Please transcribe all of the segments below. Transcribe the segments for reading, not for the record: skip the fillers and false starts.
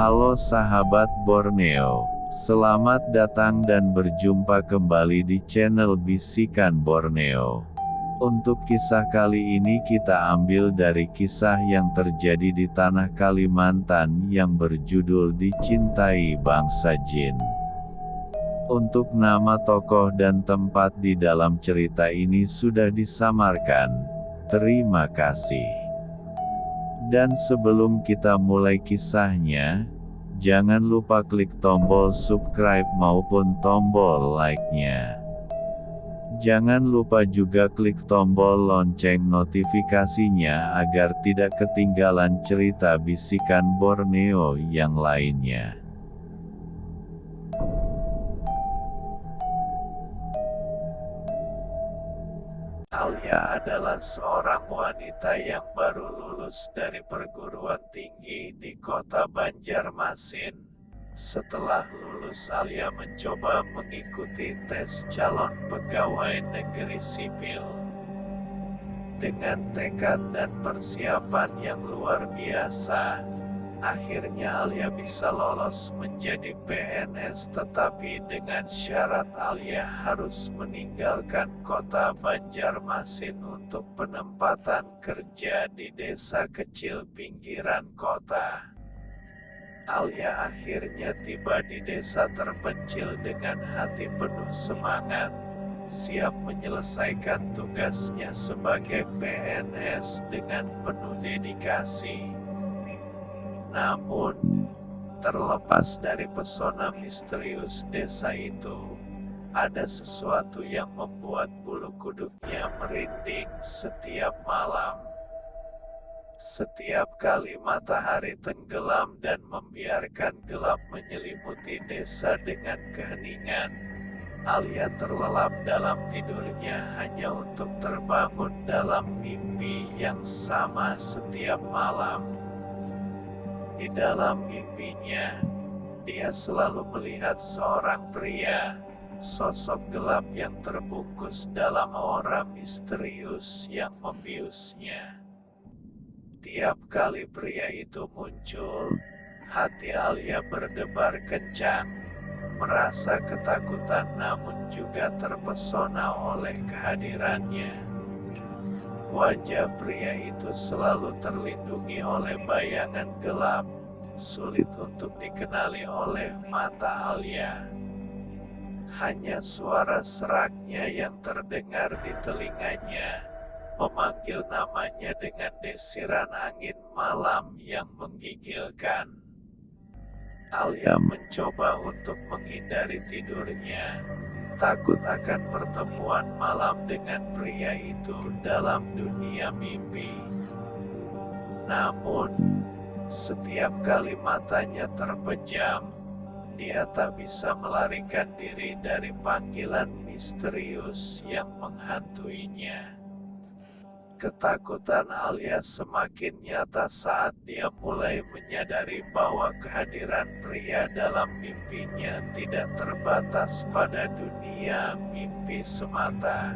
Halo sahabat Borneo, selamat datang dan berjumpa kembali di channel Bisikan Borneo. Untuk kisah kali ini kita ambil dari kisah yang terjadi di tanah Kalimantan yang berjudul Dicintai Bangsa Jin. Untuk nama tokoh dan tempat di dalam cerita ini sudah disamarkan. Terima kasih. Dan sebelum kita mulai kisahnya, jangan lupa klik tombol subscribe maupun tombol like-nya. Jangan lupa juga klik tombol lonceng notifikasinya agar tidak ketinggalan cerita Bisikan Borneo yang lainnya. Alia adalah seorang wanita yang baru lulus dari perguruan tinggi di kota Banjarmasin. Setelah lulus, Alia mencoba mengikuti tes calon pegawai negeri sipil. Dengan tekad dan persiapan yang luar biasa, akhirnya Alia bisa lolos menjadi PNS, tetapi dengan syarat Alia harus meninggalkan kota Banjarmasin untuk penempatan kerja di desa kecil pinggiran kota. Alia akhirnya tiba di desa terpencil dengan hati penuh semangat, siap menyelesaikan tugasnya sebagai PNS dengan penuh dedikasi. Namun, terlepas dari pesona misterius desa itu, ada sesuatu yang membuat bulu kuduknya merinding setiap malam. Setiap kali matahari tenggelam dan membiarkan gelap menyelimuti desa dengan keheningan, Alia terlelap dalam tidurnya hanya untuk terbangun dalam mimpi yang sama setiap malam. Di dalam mimpinya, dia selalu melihat seorang pria, sosok gelap yang terbungkus dalam aura misterius yang membiusnya. Tiap kali pria itu muncul, hati Alia berdebar kencang, merasa ketakutan namun juga terpesona oleh kehadirannya. Wajah pria itu selalu terlindungi oleh bayangan gelap, sulit untuk dikenali oleh mata Alia. Hanya suara seraknya yang terdengar di telinganya, memanggil namanya dengan desiran angin malam yang menggigilkan. Alia mencoba untuk menghindari tidurnya, takut akan pertemuan malam dengan pria itu dalam dunia mimpi. Namun, setiap kali matanya terpejam, dia tak bisa melarikan diri dari panggilan misterius yang menghantuinya. Ketakutan Alia semakin nyata saat dia mulai menyadari bahwa kehadiran pria dalam mimpinya tidak terbatas pada dunia mimpi semata.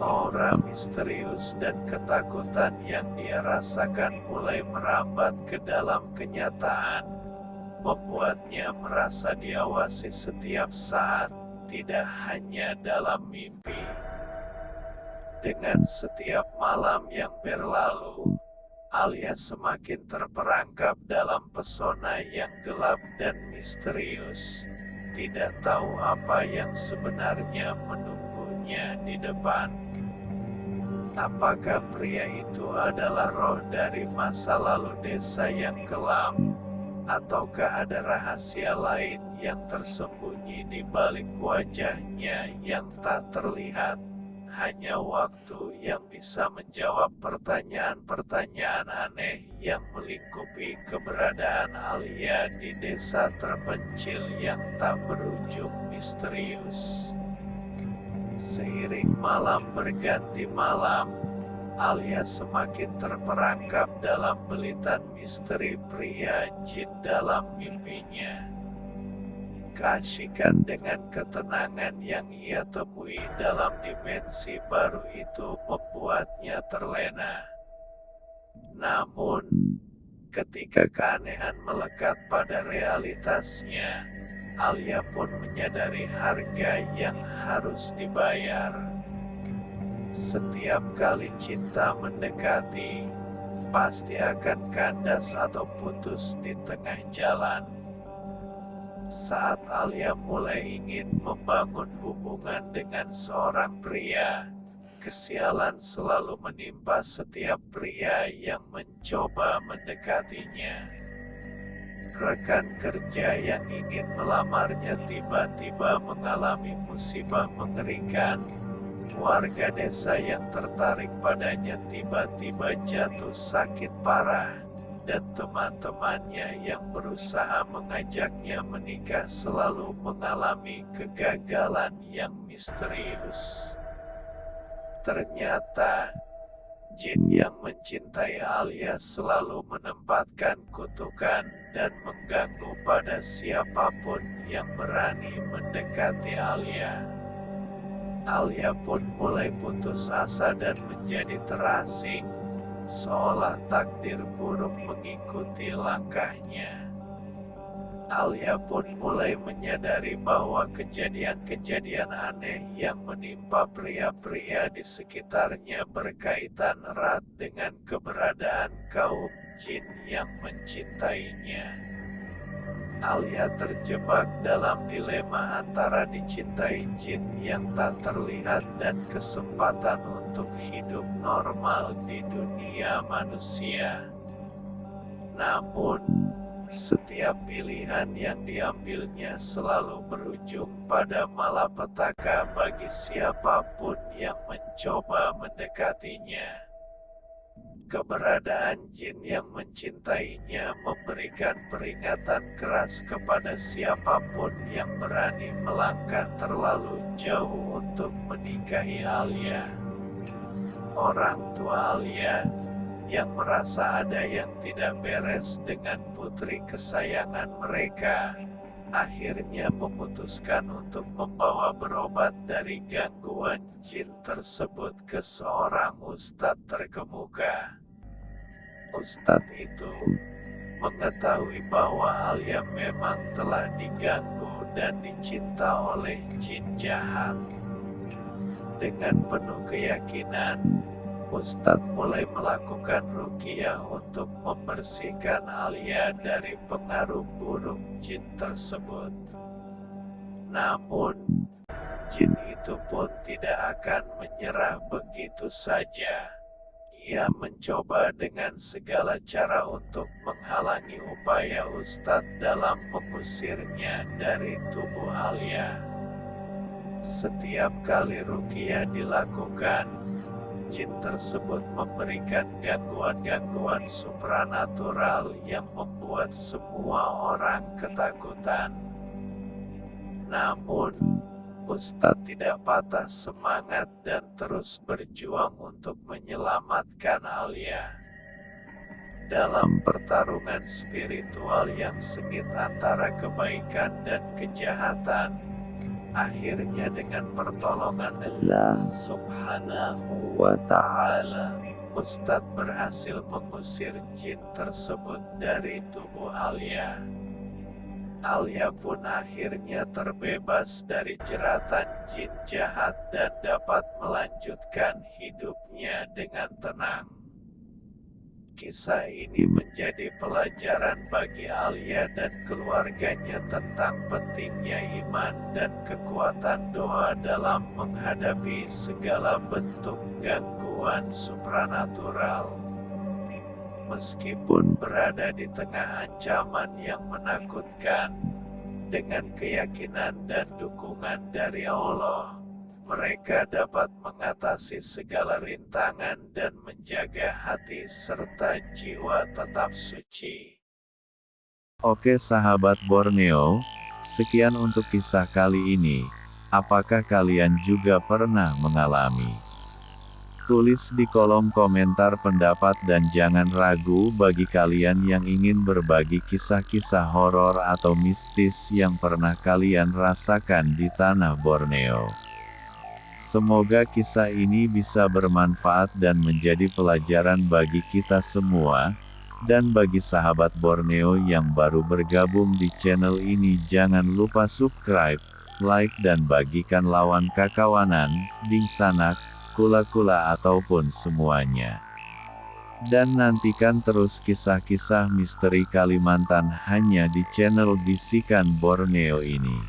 Aura misterius dan ketakutan yang dia rasakan mulai merambat ke dalam kenyataan, membuatnya merasa diawasi setiap saat, tidak hanya dalam mimpi. Dengan setiap malam yang berlalu, Alia semakin terperangkap dalam pesona yang gelap dan misterius, tidak tahu apa yang sebenarnya menunggunya di depan. Apakah pria itu adalah roh dari masa lalu desa yang kelam, ataukah ada rahasia lain yang tersembunyi di balik wajahnya yang tak terlihat? Hanya waktu yang bisa menjawab pertanyaan-pertanyaan aneh yang melingkupi keberadaan Alia di desa terpencil yang tak berujung misterius. Seiring malam berganti malam, Alia semakin terperangkap dalam belitan misteri pria jin dalam mimpinya. Keasikan dengan ketenangan yang ia temui dalam dimensi baru itu membuatnya terlena. Namun, Ketika keanehan melekat pada realitasnya, Alia pun menyadari harga yang harus dibayar. Setiap kali cinta mendekati, pasti akan kandas atau putus di tengah jalan. Saat Alia mulai ingin membangun hubungan dengan seorang pria, kesialan selalu menimpa setiap pria yang mencoba mendekatinya. Rekan kerja yang ingin melamarnya tiba-tiba mengalami musibah mengerikan. Warga desa yang tertarik padanya tiba-tiba jatuh sakit parah, dan teman-temannya yang berusaha mengajaknya menikah selalu mengalami kegagalan yang misterius. Ternyata, jin yang mencintai Alia selalu menempatkan kutukan dan mengganggu pada siapapun yang berani mendekati Alia. Alia pun mulai putus asa dan menjadi terasing, seolah takdir buruk mengikuti langkahnya. Alia pun mulai menyadari bahwa kejadian-kejadian aneh yang menimpa pria-pria di sekitarnya berkaitan erat dengan keberadaan kaum jin yang mencintainya. Alia terjebak dalam dilema antara dicintai jin yang tak terlihat dan kesempatan untuk hidup normal di dunia manusia. Namun, setiap pilihan yang diambilnya selalu berujung pada malapetaka bagi siapapun yang mencoba mendekatinya. Keberadaan jin yang mencintainya memberikan peringatan keras kepada siapapun yang berani melangkah terlalu jauh untuk menikahi Alia. Orang tua Alia, yang merasa ada yang tidak beres dengan putri kesayangan mereka, akhirnya memutuskan untuk membawa berobat dari gangguan jin tersebut ke seorang ustadz terkemuka. Ustadz itu mengetahui bahwa Alia memang telah diganggu dan dicinta oleh jin jahat. Dengan penuh keyakinan, Ustadz mulai melakukan ruqyah untuk membersihkan Alia dari pengaruh buruk jin tersebut. Namun, jin itu pun tidak akan menyerah begitu saja. Ia mencoba dengan segala cara untuk menghalangi upaya Ustadz dalam mengusirnya dari tubuh Alia. Setiap kali ruqyah dilakukan, jin tersebut memberikan gangguan-gangguan supranatural yang membuat semua orang ketakutan. Namun, Ustadz tidak patah semangat dan terus berjuang untuk menyelamatkan Alia. Dalam pertarungan spiritual yang sengit antara kebaikan dan kejahatan, akhirnya dengan pertolongan Allah Subhanahu wa Ta'ala, Ustadz berhasil mengusir jin tersebut dari tubuh Alia. Alia pun akhirnya terbebas dari jeratan jin jahat dan dapat melanjutkan hidupnya dengan tenang. Kisah ini menjadi pelajaran bagi Alia dan keluarganya tentang pentingnya iman dan kekuatan doa dalam menghadapi segala bentuk gangguan supranatural. Meskipun berada di tengah ancaman yang menakutkan, dengan keyakinan dan dukungan dari Allah, mereka dapat mengatasi segala rintangan dan menjaga hati serta jiwa tetap suci. Oke sahabat Borneo, sekian untuk kisah kali ini. Apakah kalian juga pernah mengalami? Tulis di kolom komentar pendapat dan jangan ragu bagi kalian yang ingin berbagi kisah-kisah horor atau mistis yang pernah kalian rasakan di tanah Borneo. Semoga kisah ini bisa bermanfaat dan menjadi pelajaran bagi kita semua. Dan bagi sahabat Borneo yang baru bergabung di channel ini, jangan lupa subscribe, like dan bagikan lawan kakawanan, ding sanak, kula-kula ataupun semuanya. Dan nantikan terus kisah-kisah misteri Kalimantan hanya di channel Bisikan Borneo ini.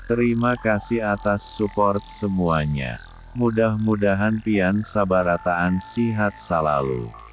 Terima kasih atas support semuanya. Mudah-mudahan pian sabarataan sihat selalu.